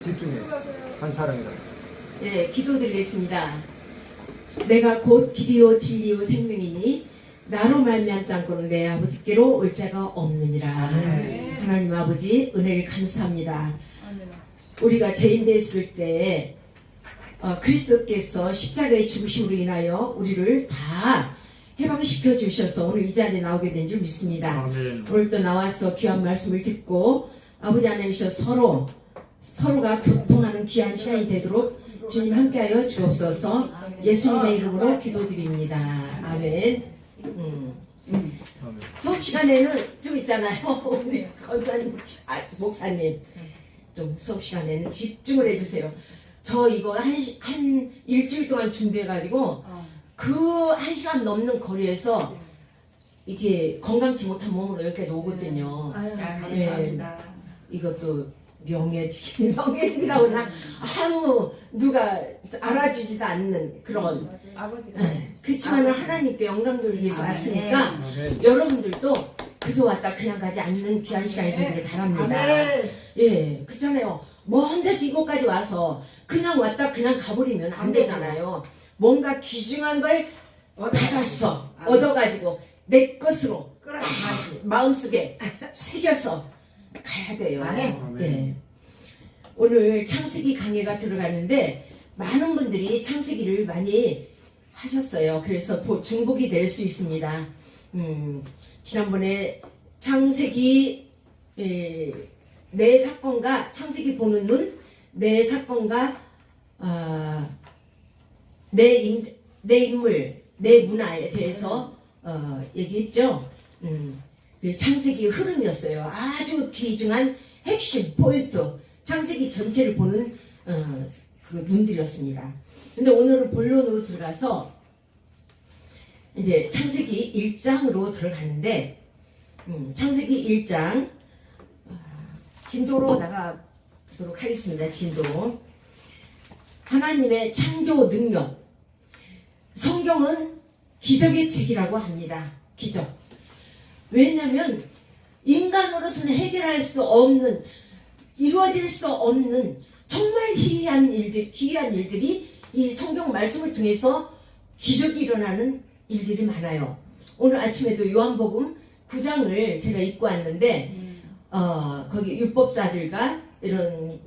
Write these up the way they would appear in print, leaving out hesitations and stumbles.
집중해. 한 사람이라. 예, 기도드리겠습니다. 내가 곧 길이요 진리요 생명이니 나로 말미암지 않고는 내 아버지께로 올 자가 없느니라. 하나님 아버지 은혜를 감사합니다. 우리가 죄인 됐을 때 그리스도께서 십자가의 죽으심으로 인하여 우리를 다 해방시켜 주셔서 오늘 이 자리에 나오게 된 줄 믿습니다. 아멘. 오늘 또 나와서 귀한 말씀을 듣고 아버지 하나님이셔 서로가 교통하는 귀한 시간이 되도록 주님 함께하여 주옵소서. 예수님의 이름으로 기도드립니다. 아멘. 수업 시간에는 좀 있잖아요. 우리 건사님, 목사님 좀 수업 시간에는 집중을 해주세요. 저 이거 한 일주일 동안 준비해가지고 그 1시간 넘는 거리에서 이게 건강치 못한 몸으로 여기까지 오거든요. 아유, 예, 감사합니다. 이것도 명예직이라고 나 아무 누가 알아주지도 않는 그런 아버지가 그렇지만 하나님께 영광 돌리기 위해서 왔으니까 아멘. 여러분들도 그저 왔다 그냥 가지 않는 귀한 시간이 되기를 바랍니다. 아멘. 예, 그렇잖아요. 먼 데서 이곳까지 와서 그냥 왔다 그냥 가버리면 안 되잖아요. 뭔가 귀중한 걸 받았어, 얻어가지고 내 것으로 마음속에 새겨서 가야 돼요. 아멘. 예. 오늘 창세기 강의가 들어가는데 많은 분들이 창세기를 많이 하셨어요. 그래서 중복이 될 수 있습니다. 지난번에 창세기 내 사건과 창세기 보는 눈, 내 사건과 내 인물, 내 문화에 대해서 얘기했죠. 그 창세기 흐름이었어요. 아주 귀중한 핵심 포인트, 창세기 전체를 보는 그 눈들이었습니다. 근데 오늘은 본론으로 들어가서 이제 창세기 1장으로 들어가는데 창세기 1장 진도로 나가도록 하겠습니다. 진도. 하나님의 창조 능력. 성경은 기적의 책이라고 합니다. 기적. 왜냐하면 인간으로서는 해결할 수 없는, 이루어질 수 없는 정말 희귀한 일들이 이 성경 말씀을 통해서 기적이 일어나는 일들이 많아요. 오늘 아침에도 요한복음 9장을 제가 읽고 왔는데 거기 율법사들과 이런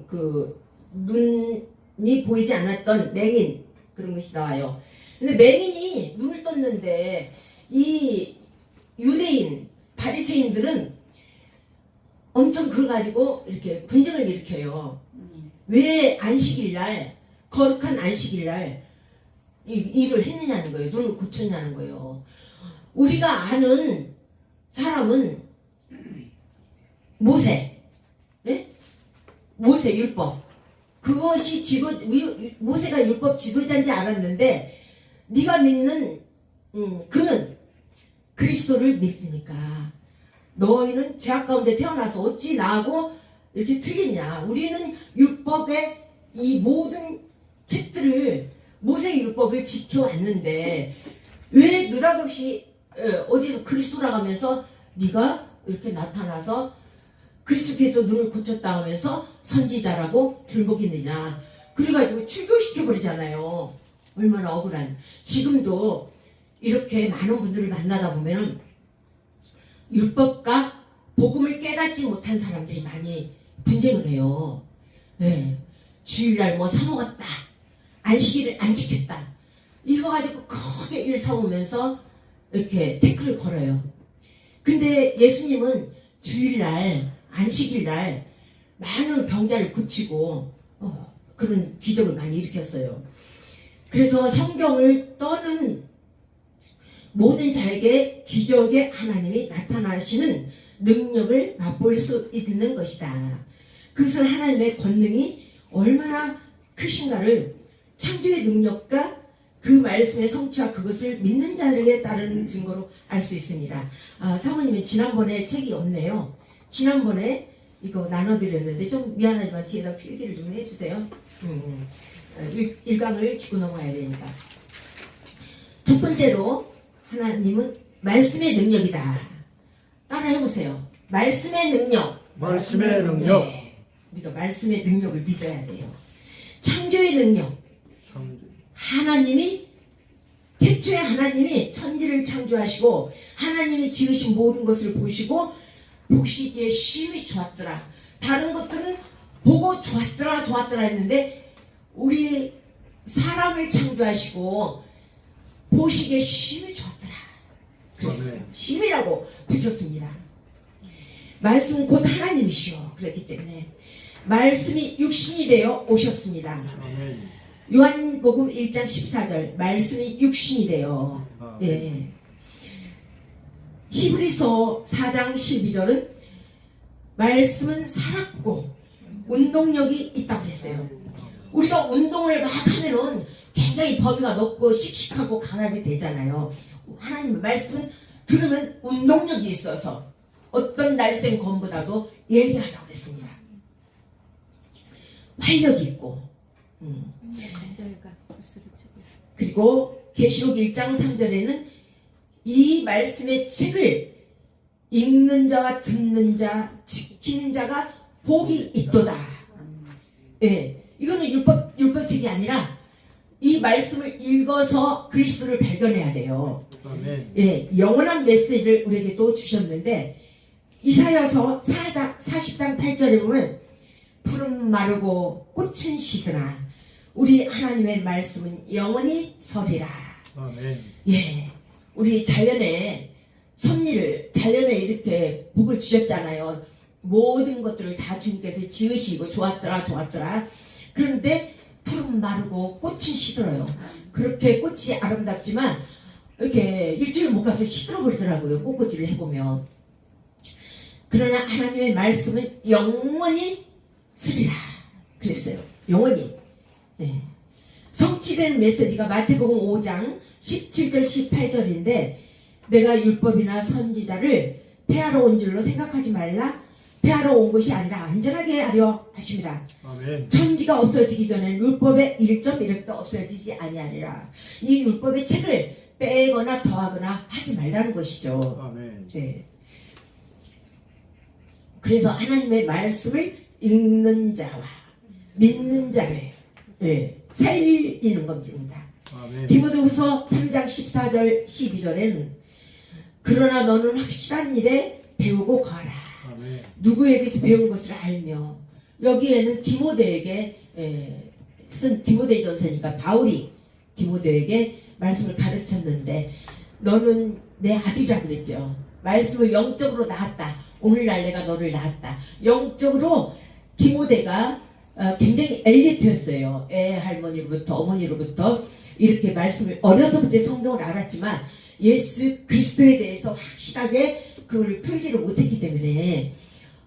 그 눈이 보이지 않았던 맹인 그런 것이 나와요. 근데 맹인이 눈을 떴는데 이 유대인 바리새인들은 엄청 그걸 가지고 이렇게 분쟁을 일으켜요. 왜 안식일날, 거룩한 안식일날 이 일을 했느냐는 거예요. 눈을 고쳤냐는 거예요. 우리가 아는 사람은 모세, 네? 모세 율법. 그것이 모세가 율법 지도자인지 알았는데 네가 믿는 그는 그리스도를 믿으니까 너희는 죄악 가운데 태어나서 어찌 나하고 이렇게 틀리냐. 우리는 율법의 이 모든 책들을 모세의 율법을 지켜왔는데 왜 느닷없이 어디서 그리스도라고 하면서 네가 이렇게 나타나서 그리스도께서 눈을 고쳤다 하면서 선지자라고 들먹이느냐. 그래가지고 출교시켜버리잖아요. 얼마나 억울한. 지금도 이렇게 많은 분들을 만나다 보면 율법과 복음을 깨닫지 못한 사람들이 많이 분쟁을 해요. 네. 주일날 뭐 사먹었다. 안식일을 안 지켰다. 이거 가지고 크게 일 사오면서 이렇게 태클을 걸어요. 근데 예수님은 주일날, 안식일날 많은 병자를 고치고 그런 기적을 많이 일으켰어요. 그래서 성경을 떠는 모든 자에게 기적의 하나님이 나타나시는 능력을 맛볼 수 있는 것이다. 그것은 하나님의 권능이 얼마나 크신가를 창조의 능력과 그 말씀의 성취와 그것을 믿는 자에게 따르는 증거로 알 수 있습니다. 사모님은 지난번에 책이 없네요. 지난번에 이거 나눠드렸는데 좀 미안하지만 뒤에다 필기를 좀 해주세요. 1강을 짚고 넘어가야 되니까. 첫 번째로 하나님은 말씀의 능력이다. 따라 해보세요. 말씀의 능력. 말씀의 능력. 우리가 말씀의 능력을 믿어야 돼요. 창조의 능력. 하나님이 태초에 하나님이 천지를 창조하시고 하나님이 지으신 모든 것을 보시고 보시기에 심히 좋았더라. 다른 것들은 보고 좋았더라 했는데 우리 사람을 창조하시고 보시기에 심히 좋았더라. 그래서 심이라고 붙였습니다. 말씀은 곧 하나님이시오. 그렇기 때문에 말씀이 육신이 되어 오셨습니다. 요한복음 1장 14절 말씀이 육신이 되어 예. 히브리서 4장 12절은 말씀은 살았고 운동력이 있다고 했어요. 우리가 운동을 막 하면은 굉장히 범위가 넓고 씩씩하고 강하게 되잖아요. 하나님의 말씀은 들으면 운동력이 있어서 어떤 날쌘 검보다도 예리하다고 했습니다. 활력이 있고 그리고 계시록 1장 3절에는 이 말씀의 책을 읽는 자와 듣는 자 지키는 자가 복이 있도다. 예, 이거는 율법책이 아니라 이 말씀을 읽어서 그리스도를 발견해야 돼요. 예, 영원한 메시지를 우리에게 또 주셨는데 이사야서 40장 8절에 보면 푸른 마르고 꽃은 시드나 우리 하나님의 말씀은 영원히 서리라. 예, 우리 자연에 섭리를 자연에 이렇게 복을 주셨잖아요. 모든 것들을 다 주님께서 지으시고 좋았더라. 그런데 푸른 마르고 꽃은 시들어요. 그렇게 꽃이 아름답지만 이렇게 일주일 못 가서 시들어버리더라고요. 꽃꽂이를 해보면. 그러나 하나님의 말씀은 영원히 쓰리라 그랬어요. 영원히. 네. 성취된 메시지가 마태복음 5장 17절 18절인데 내가 율법이나 선지자를 폐하러 온 줄로 생각하지 말라. 폐하러 온 것이 아니라 안전하게 하려 하심이라. 아멘. 천지가 없어지기 전에 율법의 1.1획도 없어지지 아니하리라. 이 율법의 책을 빼거나 더하거나 하지 말라는 것이죠. 아멘. 네. 그래서 하나님의 말씀을 읽는 자와 믿는 자를 살리는 겁니다. 디모데후서 3장 14절 12절에는 그러나 너는 확실한 일에 배우고 가라. 누구에게서 배운 것을 알며 여기에는 디모데에게 쓴 디모데 전서니까 바울이 디모데에게 말씀을 가르쳤는데 너는 내 아들이라 그랬죠. 말씀을 영적으로 낳았다. 오늘날 내가 너를 낳았다. 영적으로 디모데가 굉장히 엘리트였어요. 할머니로부터 어머니로부터 이렇게 말씀을 어려서부터 성경을 알았지만 예수 그리스도에 대해서 확실하게 그걸 풀지를 못했기 때문에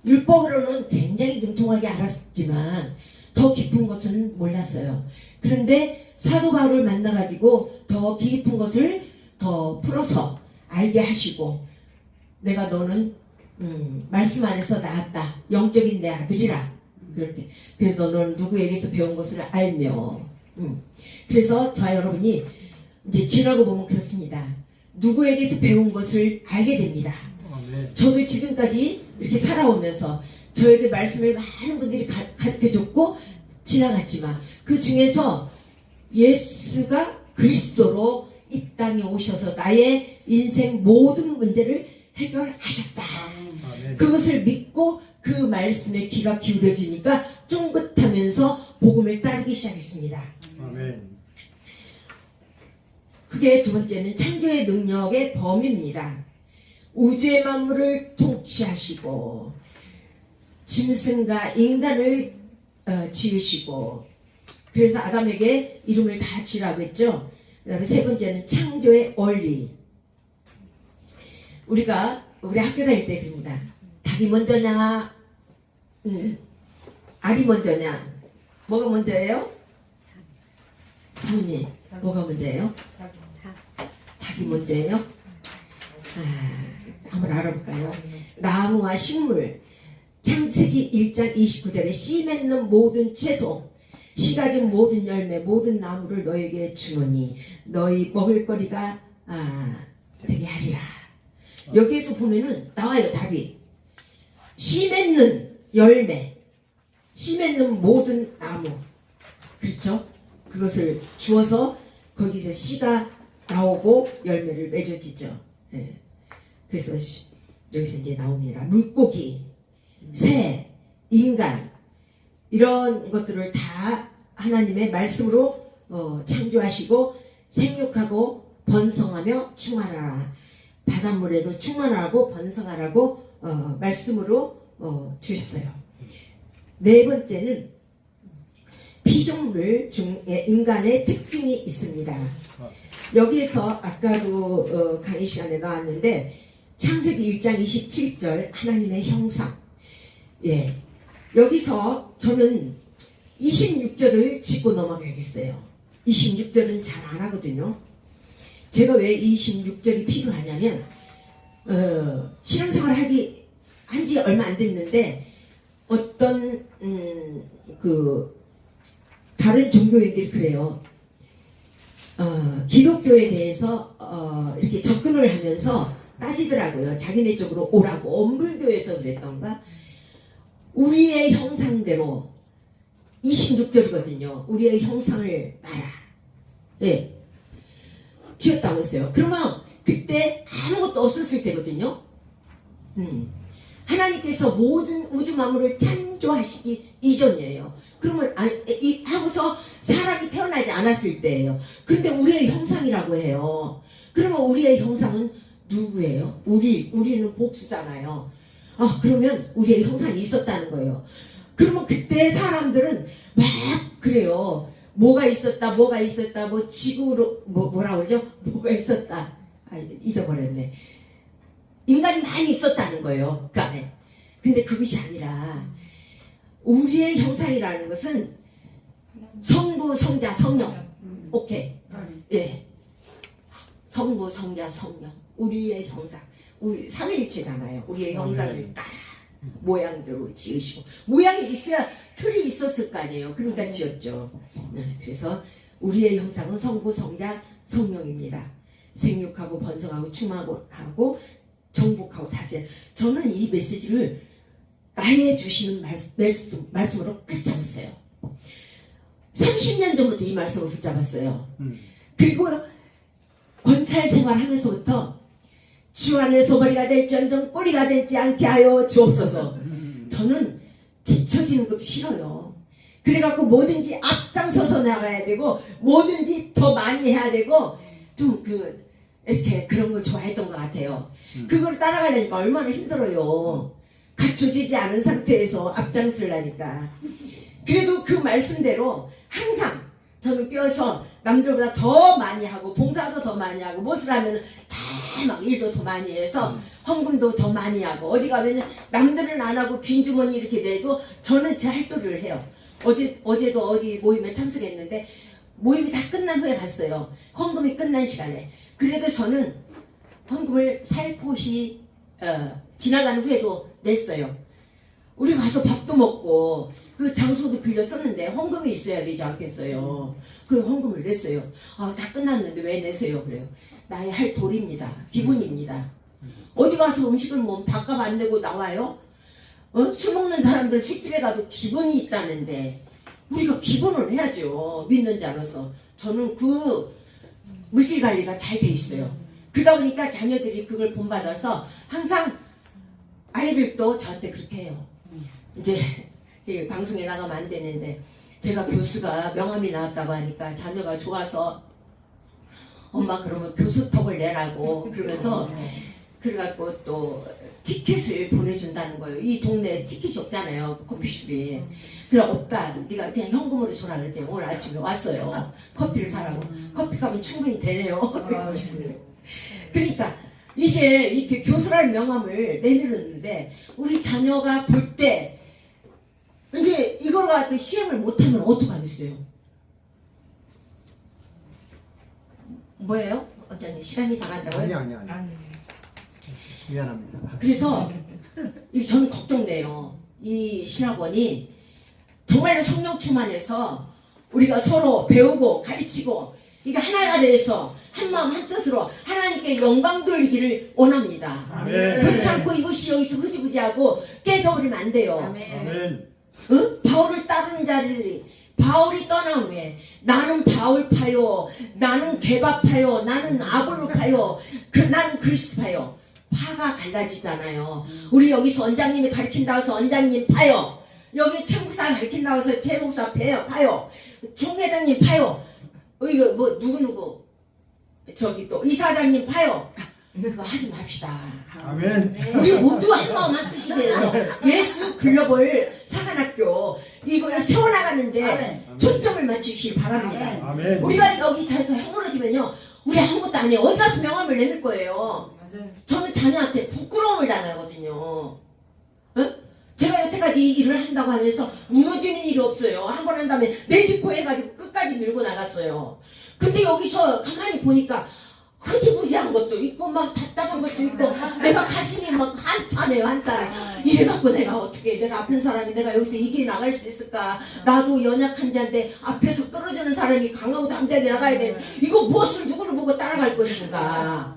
율법으로는 굉장히 능통하게 알았지만 더 깊은 것은 몰랐어요. 그런데 사도 바울을 만나가지고 더 깊은 것을 더 풀어서 알게 하시고 내가 너는 말씀 안에서 낳았다. 영적인 내 아들이라. 그렇게. 그래서 너는 누구에게서 배운 것을 알며. 그래서 저와 여러분이 이제 지나고 보면 그렇습니다. 누구에게서 배운 것을 알게 됩니다. 저도 지금까지 이렇게 살아오면서 저에게 말씀을 많은 분들이 가르쳐줬고 지나갔지만 그 중에서 예수가 그리스도로 이 땅에 오셔서 나의 인생 모든 문제를 해결하셨다. 그것을 믿고 그 말씀에 귀가 기울여지니까 쫑긋하면서 복음을 따르기 시작했습니다. 아멘. 그게 두 번째는 창조의 능력의 범위입니다. 우주의 만물을 통치하시고 짐승과 인간을 지으시고 그래서 아담에게 이름을 다 지으라고 했죠. 그 다음에 세 번째는 창조의 원리. 우리가 우리 학교 다닐 때 그럽니다. 닭이 먼저냐 알이 먼저냐 뭐가 먼저예요? 사모님 뭐가 먼저예요? 닭이 먼저예요? 한번 알아볼까요? 나무와 식물 창세기 1장 29절에 씨 맺는 모든 채소 씨 가진 모든 열매 모든 나무를 너에게 주노니 너희 먹을거리가 되게 하리라. 여기에서 보면은 나와요. 답이 씨 맺는 열매 씨 맺는 모든 나무, 그렇죠? 그것을 주어서 거기서 씨가 나오고 열매를 맺어지죠. 예. 그래서 여기서 이제 나옵니다. 물고기, 새, 인간 이런 것들을 다 하나님의 말씀으로 창조하시고 생육하고 번성하며 충만하라. 바닷물에도 충만하고 번성하라고 말씀으로 주셨어요. 네 번째는 피조물 중에 인간의 특징이 있습니다. 여기서 아까도 강의 시간에 나왔는데 창세기 1장 27절 하나님의 형상. 예. 여기서 저는 26절을 짚고 넘어가야겠어요. 26절은 잘 안 하거든요. 제가 왜 26절이 필요하냐면 신앙생활 한지 얼마 안 됐는데 어떤 다른 종교인들이 그래요. 기독교에 대해서 이렇게 접근을 하면서 따지더라고요. 자기네 쪽으로 오라고. 엄불교에서 그랬던가. 우리의 형상대로 26절이거든요. 우리의 형상을 따라. 예. 지었다고 했어요. 그러면 그때 아무것도 없었을 때거든요. 하나님께서 모든 우주 만물을 창조하시기 이전이에요. 그러면 하고서 사람이 태어나지 않았을 때예요. 근데 우리의 형상이라고 해요. 그러면 우리의 형상은 누구예요? 우리는 복수잖아요. 그러면 우리의 형상이 있었다는 거예요. 그러면 그때 사람들은 막 그래요. 뭐가 있었다, 뭐 지구로 뭐라 그러죠? 뭐가 있었다. 잊어버렸네. 인간이 많이 있었다는 거예요. 그 안에. 근데 그것이 아니라 우리의 형상이라는 것은 성부, 성자, 성령. 오케이. 예. 성부, 성자, 성령. 우리의 형상. 우리 삼위일체잖아요. 우리의 형상을 따라 모양대로 지으시고, 모양이 있어야 틀이 있었을 거 아니에요. 그러니까 지었죠. 그래서 우리의 형상은 성부, 성자, 성령입니다. 생육하고 번성하고 충만하고 정복하고 다스려. 저는 이 메시지를 나의 주시는 말씀으로 붙잡았어요. 30년 전부터 이 말씀을 붙잡았어요. 그리고 권찰 생활하면서부터 주 안에서 머리가 될지언정 꼬리가 되지 않게 하여 주옵소서. 저는 뒤처지는 것도 싫어요. 그래갖고 뭐든지 앞장서서 나가야 되고 뭐든지 더 많이 해야 되고 좀 이렇게 그런 걸 좋아했던 것 같아요. 그걸 따라가려니까 얼마나 힘들어요. 갖춰지지 않은 상태에서 앞장서려니까. 그래도 그 말씀대로 항상 저는 껴서 남들보다 더 많이 하고 봉사도 더 많이 하고 무엇을 하면 다 막 일도 더 많이 해서 헌금도 더 많이 하고 어디 가면 남들은 안 하고 빈주머니 이렇게 내도 저는 제 할도를 해요. 어제도 어디 모임에 참석했는데 모임이 다 끝난 후에 갔어요. 헌금이 끝난 시간에. 그래도 저는 헌금을 살포시 지나간 후에도 냈어요. 우리 가서 밥도 먹고 그 장소도 빌려 썼는데 헌금이 있어야 되지 않겠어요. 그래서 헌금을 냈어요. 다 끝났는데 왜 내세요? 그래요. 나의 할 도리입니다. 기분입니다. 어디 가서 음식을 뭐 밥값 안 내고 나와요? 술 먹는 사람들 술집에 가도 기본이 있다는데 우리가 기본을 해야죠. 믿는 자로서. 저는 그 물질 관리가 잘 돼 있어요. 그러다 보니까 자녀들이 그걸 본받아서 항상 아이들도 저한테 그렇게 해요. 이제 방송에 나가면 안 되는데 제가 교수가 명함이 나왔다고 하니까 자녀가 좋아서 엄마 그러면 교수톡을 내라고 그러면서 그래갖고 또 티켓을 보내준다는 거예요. 이 동네에 티켓이 없잖아요. 커피숍이. 그래 오빠 네가 그냥 현금으로 줘라 그랬더니 오늘 아침에 왔어요. 커피를 사라고. 커피값은 충분히 되네요. 그러니까 이제 이렇게 교수라는 명함을 내밀었는데 우리 자녀가 볼 때 이제 이걸 갖고 시행을 못하면 어떡하겠어요? 뭐예요? 어떤 시간이 다 간다고요? 아니. 미안합니다. 그래서 저는 걱정돼요. 이 신학원이 정말로 성령 충만해서 우리가 서로 배우고 가르치고 이게 하나가 돼서 한마음 한뜻으로 하나님께 영광 돌리기를 원합니다. 아멘. 그렇지 않고 이것이 여기서 흐지부지하고 깨져버리면 안 돼요. 아멘. 바울을 따르는 자들이 바울이 떠난 후에 나는 바울파요, 나는 게바파요, 나는 아볼로파요, 나는 그리스도파요. 파가 갈라지잖아요. 우리 여기서 원장님이 가르친다고 해서 원장님 파요, 여기 최 목사가 가르친다고 해서 최 목사 파요, 총회장님 파요, 이거 뭐 누구누구 저기 또 이사장님 파요. 그거 하지 맙시다. 아멘. 우리 모두 한 마음 한 뜻이 돼서 예수 글로벌 사관학교 이걸 세워나가는데 초점을 맞추시길 바랍니다. 아멘. 우리가 여기 자리에서 허물어지면요, 우리 아무것도 아니에요. 어디 가서 명함을 내밀 거예요. 저는 자녀한테 부끄러움을 당하거든요. 제가 여태까지 이 일을 한다고 하면서 무너지는 일이 없어요. 한 번 한 다음에 메디코 해가지고 끝까지 밀고 나갔어요. 근데 여기서 가만히 보니까 흐지부지한 것도 있고 막 답답한 것도 있고 내가 가슴이 막 한탄해요. 한탄. 이래갖고 내가 어떻게, 내가 아픈 사람이 내가 여기서 이길 나갈 수 있을까. 나도 연약한 자인데 앞에서 떨어지는 사람이 강하고 당장에 나가야 돼. 이거 무엇을 누구를 보고 따라갈 것인가.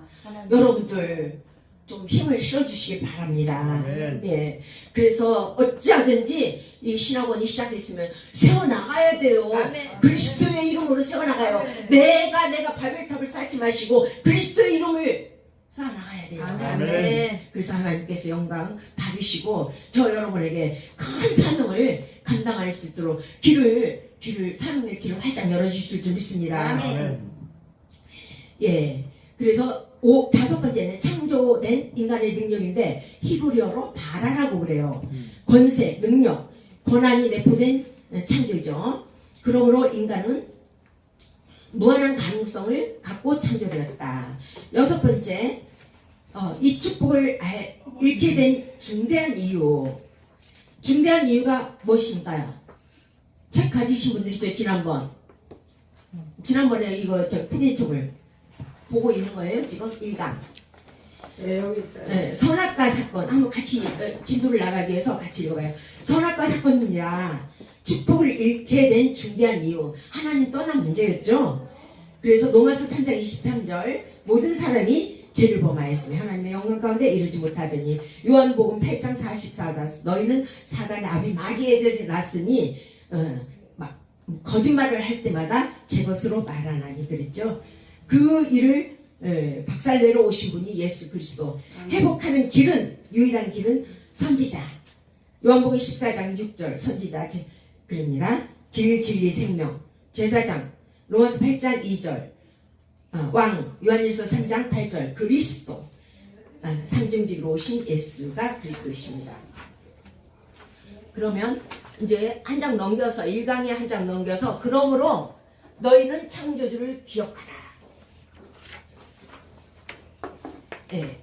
여러분들 좀 힘을 실어주시기 바랍니다. 아멘. 예. 그래서 어찌하든지 이 신학원이 시작했으면 세워나가야 돼요. 아멘. 그리스도의 이름으로 세워나가요. 아멘. 내가 바벨탑을 쌓지 마시고 그리스도의 이름을 쌓아나가야 돼요. 아멘. 그래서 하나님께서 영광 받으시고 저 여러분에게 큰 사명을 감당할 수 있도록 사명의 길을 활짝 열어주실 줄 믿습니다. 아멘. 예. 그래서 다섯 번째는 창조된 인간의 능력인데 히브리어로 바라라고 그래요. 권세, 능력, 권한이 내포된 창조죠. 그러므로 인간은 무한한 가능성을 갖고 창조되었다. 여섯 번째, 이 축복을 잃게 된 중대한 이유가 무엇인가요? 책 가지신 분들 있죠. 지난번에 이거 푸니톡을 보고 있는 거예요. 지금 1강. 네, 여기 있어요. 네, 선악과 사건 한번 같이 진도를 나가기 위해서 같이 읽어봐요. 선악과 사건입니다. 축복을 잃게 된 중대한 이유, 하나님 떠난 문제였죠. 그래서 로마서 3장 23절 모든 사람이 죄를 범하였으며 하나님의 영광 가운데 이르지 못하더니, 요한복음 8장 44절 너희는 사단의 아비 마귀에 대해서 났으니 거짓말을 할 때마다 제 것으로 말하나니 그랬죠. 그 일을 박살내러 오신 분이 예수 그리스도. 회복하는 길은, 유일한 길은 선지자. 요한복음 14장 6절 선지자 그럽니다. 길, 진리, 생명. 제사장 로마서 8장 2절 왕 요한일서 3장 8절 그리스도. 상징적으로 오신 예수가 그리스도이십니다. 그러면 이제 한 장 넘겨서 1강에 한 장 넘겨서 그러므로 너희는 창조주를 기억하라. 예.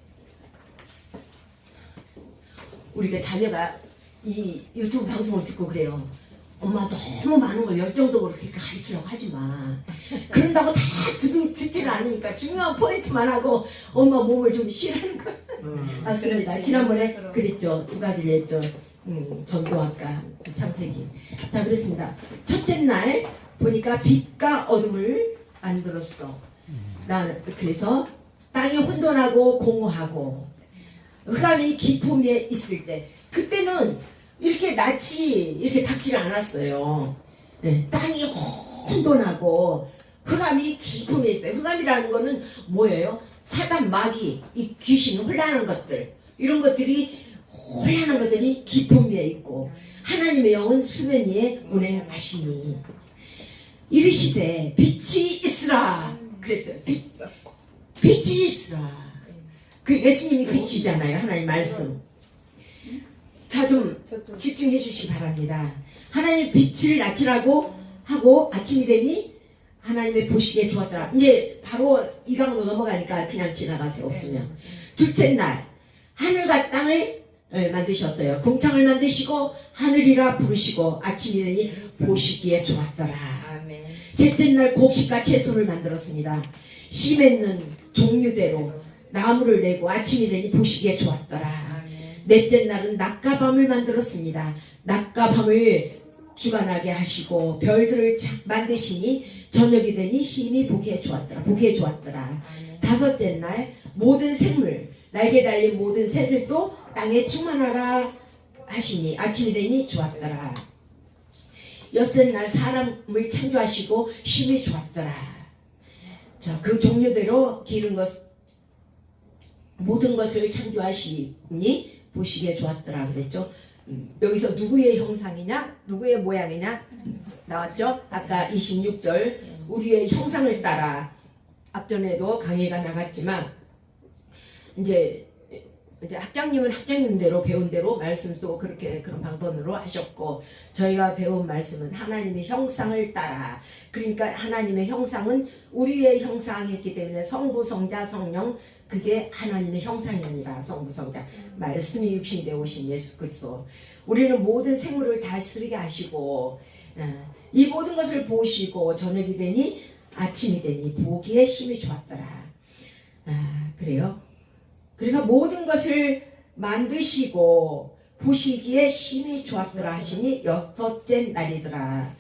우리가 자녀가 이 유튜브 방송을 듣고 그래요. 엄마 너무 많은 걸 열정적으로 그렇게 가르치려고 하지 마. 그런다고 다 듣지를 않으니까 중요한 포인트만 하고 엄마 몸을 좀 실하는 거. 맞습니다. 그렇지. 지난번에 그래서. 그랬죠. 두 가지를 했죠. 전도학과 창세기. 자, 그렇습니다. 첫째 날 보니까 빛과 어둠을 만들었어. 그래서 땅이 혼돈하고 공허하고 흑암이 깊음 위에 있을 때, 그때는 이렇게 낯이 이렇게 닿지를 않았어요. 네, 땅이 혼돈하고 흑암이 깊음 위에 있어요. 흑암이라는 거는 뭐예요? 사단, 마귀, 이 귀신, 혼란한 것들, 이런 것들이 혼란한 것들이 깊음 위에 있고 하나님의 영은 수면 위에 운행하시니 이르시되 빛이 있으라 그랬어요. 빛이 있으라. 그 예수님이 빛이잖아요. 하나님 말씀. 자, 좀 집중해 주시기 바랍니다. 하나님 빛을 낮추라고 하고 아침이 되니 하나님의 보시기에 좋았더라. 이제 바로 이강으로 넘어가니까 그냥 지나가세요. 없으면. 둘째 날 하늘과 땅을 만드셨어요. 궁창을 만드시고 하늘이라 부르시고 아침이 되니 보시기에 좋았더라. 아멘. 셋째 날 곡식과 채소를 만들었습니다. 씨 맺는 종류대로 나무를 내고 아침이 되니 보시기에 좋았더라. 넷째 날은 낮과 밤을 만들었습니다. 낮과 밤을 주관하게 하시고 별들을 만드시니 저녁이 되니 시인이 보기에 좋았더라. 보기에 좋았더라. 다섯째 날 모든 생물, 날개 달린 모든 새들도 땅에 충만하라 하시니 아침이 되니 좋았더라. 엿새 날 사람을 창조하시고 심히 좋았더라. 자, 그 종류대로 기른 것 모든 것을 창조하시니 보시기에 좋았더라 그랬죠. 여기서 누구의 형상이냐, 누구의 모양이냐 나왔죠. 아까 26절 우리의 형상을 따라 앞전에도 강의가 나갔지만 이제 학장님은 학장님대로 배운 대로 말씀도 그렇게 그런 방법으로 하셨고 저희가 배운 말씀은 하나님의 형상을 따라 그러니까 하나님의 형상은 우리의 형상이었기 때문에 성부 성자 성령 그게 하나님의 형상입니다. 성부 성자 말씀이 육신되어 오신 예수 그리스도 우리는 모든 생물을 다스리게 하시고 이 모든 것을 보시고 저녁이 되니 아침이 되니 보기에 심히 좋았더라. 그래요. 그래서 모든 것을 만드시고 보시기에 심히 좋았더라 하시니 여섯째 날이더라.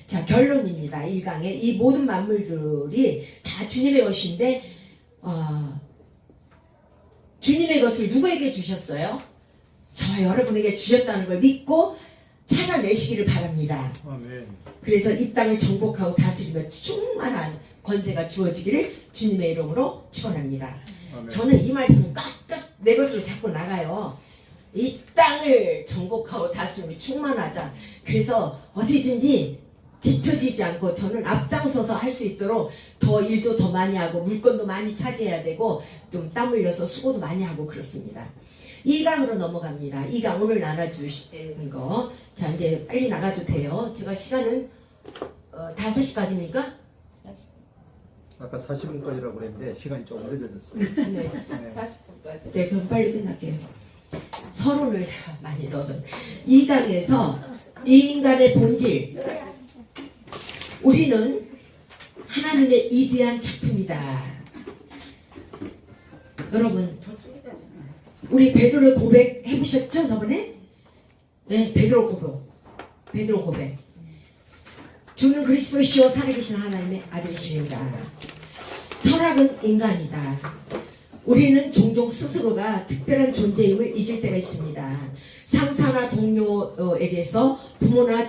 자, 결론입니다. 1강에 이 모든 만물들이 다 주님의 것인데 주님의 것을 누구에게 주셨어요? 저와 여러분에게 주셨다는 걸 믿고 찾아내시기를 바랍니다. 아멘. 그래서 이 땅을 정복하고 다스리며 충만한 권세가 주어지기를 주님의 이름으로 축원합니다. 아멘. 저는 이 말씀 깍깍 내 것으로 자꾸 나가요. 이 땅을 정복하고 다스리며 충만하자. 그래서 어디든지 뒤처지지 않고 저는 앞장서서 할 수 있도록 더 일도 더 많이 하고 물건도 많이 차지해야 되고 좀 땀 흘려서 수고도 많이 하고 그렇습니다. 2강으로 넘어갑니다. 2강 오늘 나눠주시는 거. 자, 이제 빨리 나가도 돼요. 제가 시간은 5시까지입니까? 아까 40분까지라고 그랬는데 시간이 좀 늦어졌어요. 네. 40분까지. 네, 그럼 빨리 끝날게요. 서론을 많이 넣어서 2강에서 이 인간의 본질 우리는 하나님의 이대한 작품이다. 여러분 우리 베드로 고백 해보셨죠 저번에? 네, 베드로 고백. 주는 그리스도시요 살아계신 하나님의 아들이십니다. 철학은 인간이다. 우리는 종종 스스로가 특별한 존재임을 잊을 때가 있습니다. 상사나 동료에게서 부모나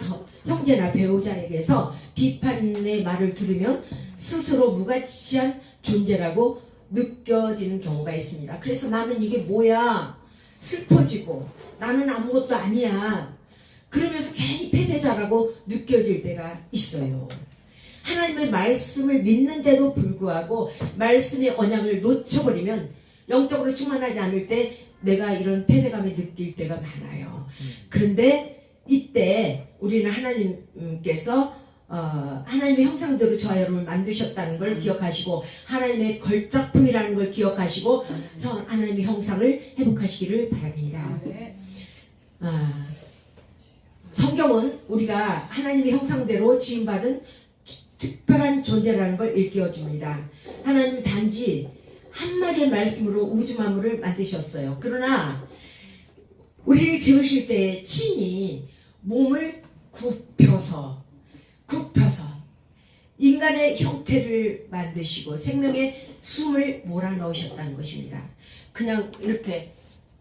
형제나 배우자에게서 비판의 말을 들으면 스스로 무가치한 존재라고 느껴지는 경우가 있습니다. 그래서 나는 이게 뭐야 슬퍼지고 나는 아무것도 아니야 그러면서 괜히 패배자라고 느껴질 때가 있어요. 하나님의 말씀을 믿는데도 불구하고 말씀의 언약을 놓쳐버리면 영적으로 충만하지 않을 때 내가 이런 패배감을 느낄 때가 많아요. 그런데 이때 우리는 하나님께서 하나님의 형상대로 저와 여러분을 만드셨다는 걸 기억하시고 하나님의 걸작품이라는 걸 기억하시고 하나님의 형상을 회복하시기를 바랍니다. 성경은 우리가 하나님의 형상대로 지음받은 특별한 존재라는 걸 일깨워줍니다. 하나님은 단지 한마디의 말씀으로 우주 만물을 만드셨어요. 그러나 우리를 지으실 때 친히 몸을 굽혀서 인간의 형태를 만드시고 생명의 숨을 몰아넣으셨다는 것입니다. 그냥 이렇게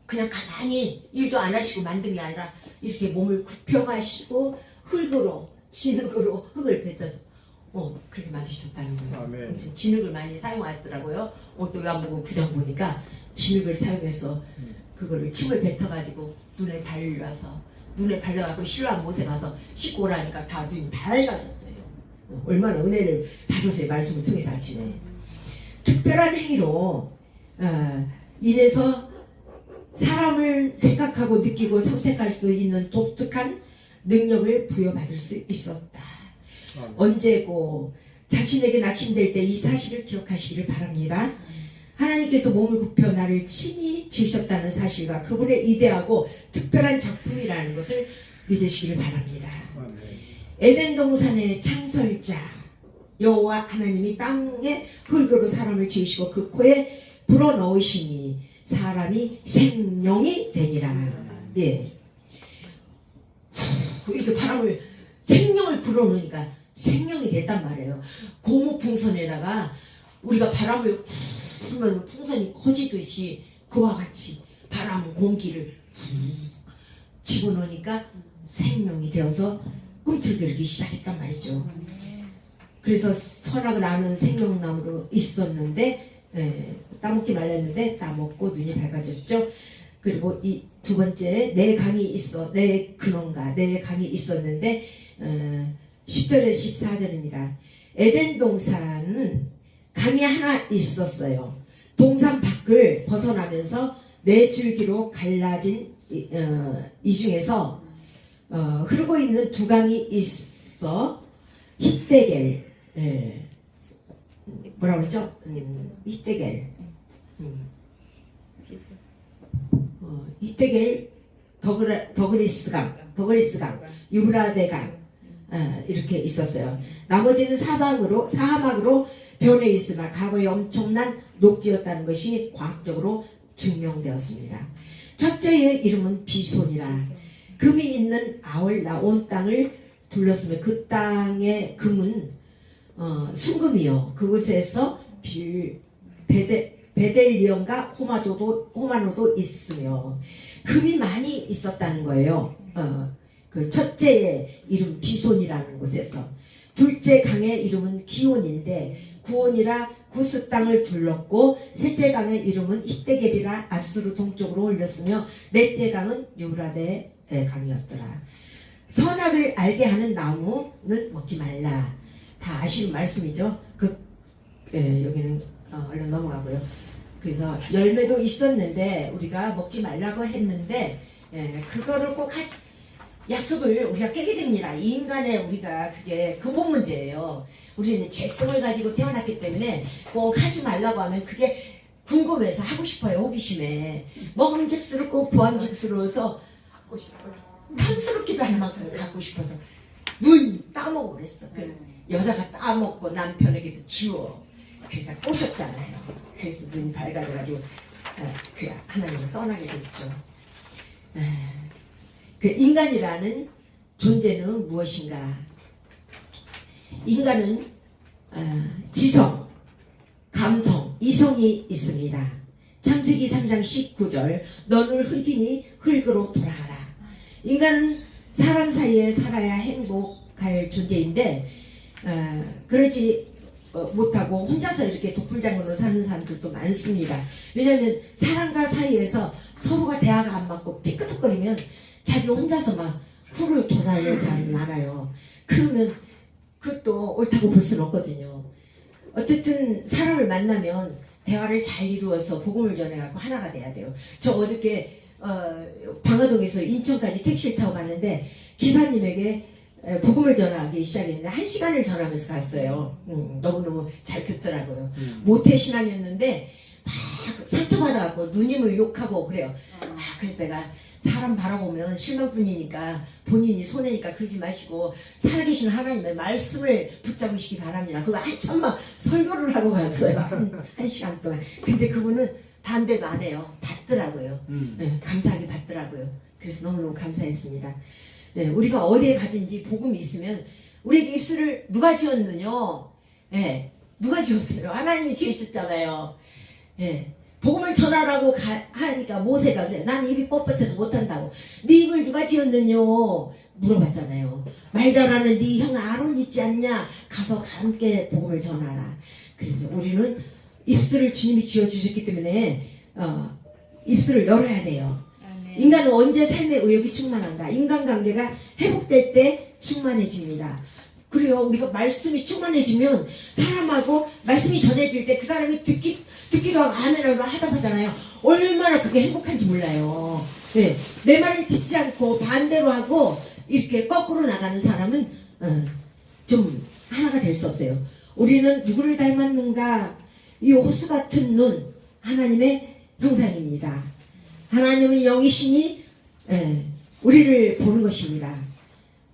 그냥 가만히 일도 안 하시고 만든 게 아니라 이렇게 몸을 굽혀가시고 흙으로 진흙으로 흙을 뱉어서 그렇게 만드셨다는 거예요. 아멘. 진흙을 많이 사용하더라고요. 또 요한복음 9장 보니까 진흙을 사용해서 그거를 침을 뱉어가지고 눈에 발라갖고 실로암 못에 가서 씻고 오라니까 다 눈이 밝아졌어요. 얼마나 은혜를 받으세요. 말씀을 통해서 아침에. 특별한 행위로 인해서 사람을 생각하고 느끼고 선택할 수 있는 독특한 능력을 부여받을 수 있었다. 언제고 자신에게 낙심될 때 이 사실을 기억하시기를 바랍니다. 하나님께서 몸을 굽혀 나를 친히 지으셨다는 사실과 그분의 이대하고 특별한 작품이라는 것을 믿으시기를 바랍니다. 에덴 동산의 창설자 여호와 하나님이 땅에 흙으로 사람을 지으시고 그 코에 불어넣으시니 사람이 생명이 되니라. 예. 이렇게 바람을 생명을 불어넣으니까 생명이 됐단 말이에요. 고무풍선에다가 우리가 바람을 불면 풍선이 커지듯이 그와 같이 바람 공기를 집어넣으니까 생명이 되어서 꿈틀거리기 시작했단 말이죠. 그래서 선악을 아는 생명나무로 있었는데 따먹지 말랬는데 따먹고 눈이 밝아졌죠. 그리고 이 두 번째 내 강이 근원가 내 강이 있었는데 10절에 14절입니다. 에덴 동산은 강이 하나 있었어요. 동산 밖을 벗어나면서 네 줄기로 갈라진 이 중에서 흐르고 있는 두 강이 있어 히데겔 뭐라 그러죠? 히데겔 히데겔 더그리스강 유브라데강 이렇게 있었어요. 나머지는 사막으로 변해 있으나 과거에 엄청난 녹지였다는 것이 과학적으로 증명되었습니다. 첫째의 이름은 비손이라 금이 있는 아울라 온 땅을 둘렀으며 그 땅의 금은 순금이요. 그곳에서 베델리엄과 호마노도 있으며 금이 많이 있었다는 거예요. 그 첫째의 이름 비손이라는 곳에서 둘째 강의 이름은 기온인데 구온이라 구스 땅을 둘렀고 셋째 강의 이름은 히데겔이라 아수르 동쪽으로 올렸으며 넷째 강은 유브라데 강이었더라. 선악을 알게 하는 나무는 먹지 말라. 다 아시는 말씀이죠. 여기는 얼른 넘어가고요. 그래서 열매도 있었는데 우리가 먹지 말라고 했는데 그거를 꼭 약속을 우리가 깨게 됩니다. 이 인간의 우리가 그게 근본 문제예요. 우리는 죄성을 가지고 태어났기 때문에 꼭 하지 말라고 하면 그게 궁금해서 하고 싶어요. 호기심에 먹음직스럽고 보암직스러워서 탐스럽기도 할 만큼 갖고 싶어서 눈 따먹어 그랬어. 여자가 따먹고 남편에게도 지워. 그래서 꼬셨잖아요. 그래서 눈이 밝아져가지고 그 하나님을 떠나게 됐죠. 그 인간이라는 존재는 무엇인가? 인간은 지성, 감성, 이성이 있습니다. 창세기 3장 19절 너는 흙이니 흙으로 돌아가라. 인간은 사람 사이에 살아야 행복할 존재인데 그러지 못하고 혼자서 이렇게 독불장군으로 사는 사람들도 많습니다. 왜냐하면 사람과 사이에서 서로가 대화가 안 맞고 삐끗거리면 자기 혼자서 막 서로 돌아다니는 사람이 많아요. 그러면 그것도 옳다고 볼 수는 없거든요. 어쨌든 사람을 만나면 대화를 잘 이루어서 복음을 전해갖고 하나가 돼야 돼요. 저 어저께 방화동에서 인천까지 택시를 타고 갔는데 기사님에게 복음을 전하기 시작했는데 1시간을 전하면서 갔어요. 너무너무 잘 듣더라고요. 모태신앙이었는데 막 상처받아갖고 누님을 욕하고 그래요. 그래서 내가 사람 바라보면 실망뿐이니까 본인이 손해니까 그러지 마시고 살아계신 하나님의 말씀을 붙잡으시기 바랍니다. 그거 한참 막 설교를 하고 갔어요. 1시간 동안. 근데 그분은 반대도 안 해요. 받더라고요. 감사하게 받더라고요. 그래서 너무너무 감사했습니다. 우리가 어디에 가든지 복음이 있으면 우리에게 입술을 누가 지었느냐? 누가 지었어요? 하나님이 지으셨잖아요. 복음을 전하라고 하니까 모세가 그래. 나는 입이 뻣뻣해서 못한다고. 네 입을 누가 지었느냐? 물어봤잖아요. 말 잘하는 네 형 아론 있지 않냐? 가서 함께 복음을 전하라. 그래서 우리는 입술을 주님이 지어주셨기 때문에 입술을 열어야 돼요. 인간은 언제 삶의 의욕이 충만한가? 인간관계가 회복될 때 충만해집니다. 그래요. 우리가 말씀이 충만해지면 사람하고 말씀이 전해질 때 그 사람이 듣기도 하고 아멘을 하다 보잖아요. 얼마나 그게 행복한지 몰라요. 내 말을 듣지 않고 반대로 하고 이렇게 거꾸로 나가는 사람은 좀 하나가 될 수 없어요. 우리는 누구를 닮았는가? 이 호수 같은 눈, 하나님의 형상입니다. 하나님은 영이시니 우리를 보는 것입니다.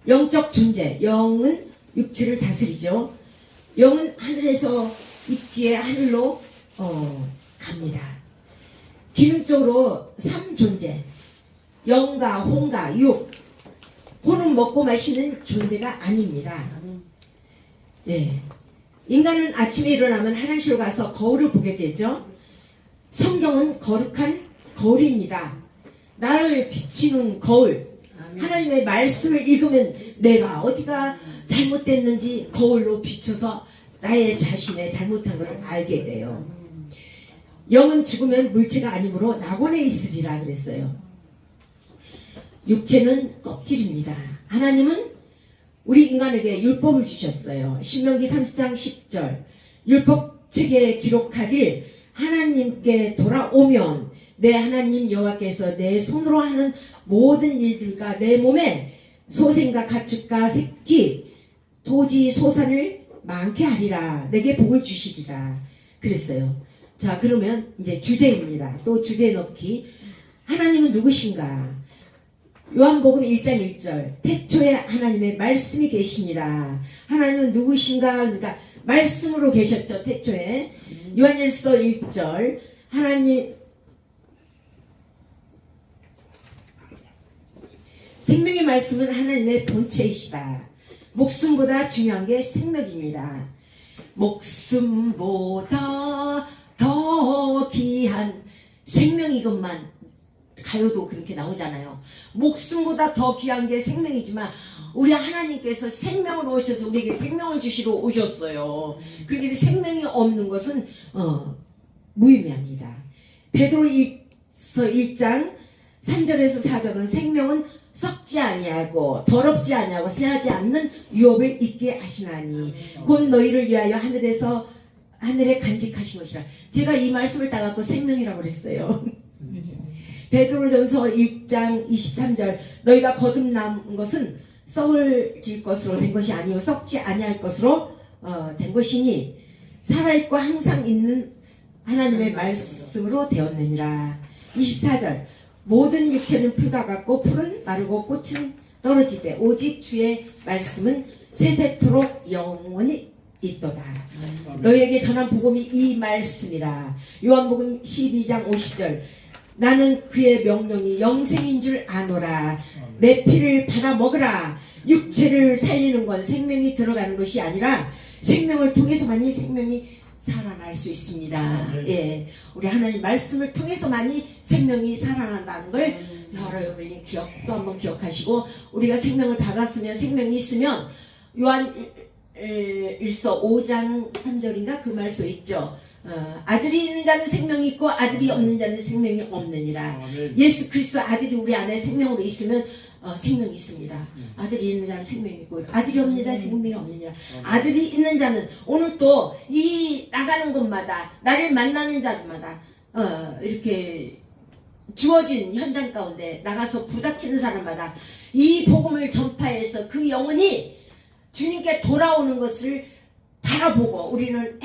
영적 존재, 영은 육체를 다스리죠. 영은 하늘에서 있기에 하늘로 갑니다. 기능적으로 3존재, 영과 혼과 육. 혼은 먹고 마시는 존재가 아닙니다. 인간은 아침에 일어나면 화장실 가서 거울을 보게 되죠. 성경은 거룩한 거울입니다. 나를 비치는 거울. 하나님의 말씀을 읽으면 내가 어디가 잘못됐는지 거울로 비춰서 나의 자신의 잘못한 것을 알게 돼요. 영은 죽으면 물체가 아니므로 낙원에 있으리라 그랬어요. 육체는 껍질입니다. 하나님은 우리 인간에게 율법을 주셨어요. 신명기 30장 10절 율법책에 기록하길 하나님께 돌아오면 내 하나님 여호와께서 내 손으로 하는 모든 일들과 내 몸에 소생과 가축과 새끼 토지 소산을 많게 하리라 내게 복을 주시리라 그랬어요. 자, 그러면 이제 주제입니다. 또 주제 넣기. 하나님은 누구신가? 요한복음 1장 1절 태초에 하나님의 말씀이 계시니라. 하나님은 누구신가? 그러니까 말씀으로 계셨죠. 태초에. 요한일서 1절 하나님 생명의 말씀은 하나님의 본체이시다. 목숨보다 중요한 게 생명입니다. 목숨보다 더 귀한 생명 이것만 가요도 그렇게 나오잖아요. 목숨보다 더 귀한 게 생명이지만 우리 하나님께서 생명으로 오셔서 우리에게 생명을 주시러 오셨어요. 그렇게 생명이 없는 것은 무의미합니다. 베드로서 1장 3절에서 4절은 생명은 썩지 아니하고 더럽지 아니하고 새하지 않는 유업을 있게 하시나니 곧 너희를 위하여 하늘에 간직하신 것이라. 제가 이 말씀을 따갖고 생명이라고 그랬어요. 베드로전서 1장 23절 너희가 거듭난 것은 썩을 것으로 된 것이 아니요 썩지 아니할 것으로 된 것이니 살아있고 항상 있는 하나님의 말씀으로 되었느니라. 24절 모든 육체는 풀과 같고 풀은 마르고 꽃은 떨어지되 오직 주의 말씀은 세세토록 영원히 있도다. 너희에게 전한 복음이 이 말씀이라. 요한복음 12장 50절 나는 그의 명령이 영생인 줄 아노라. 내 피를 받아 먹으라. 육체를 살리는 건 생명이 들어가는 것이 아니라 생명을 통해서만이 생명이 살아날 수 있습니다. 예, 우리 하나님 말씀을 통해서만이 생명이 살아난다는 걸 여러분이 또 한번 기억하시고 우리가 생명을 받았으면 생명이 있으면 요한 1서 5장 3절인가 그 말씀 있죠. 아들이 있는 자는 생명이 있고 아들이 없는 자는 생명이 없느니라. 예수 그리스도 아들이 우리 안에 생명으로 있으면 생명이 있습니다. 아들이 있는 자는 생명이 있고 아들이 없는 자는 생명이 없느니라. 아들이 있는 자는 오늘 또 이 나가는 곳마다 나를 만나는 자들마다 이렇게 주어진 현장 가운데 나가서 부닥치는 사람마다 이 복음을 전파해서 그 영혼이 주님께 돌아오는 것을 바라보고 우리는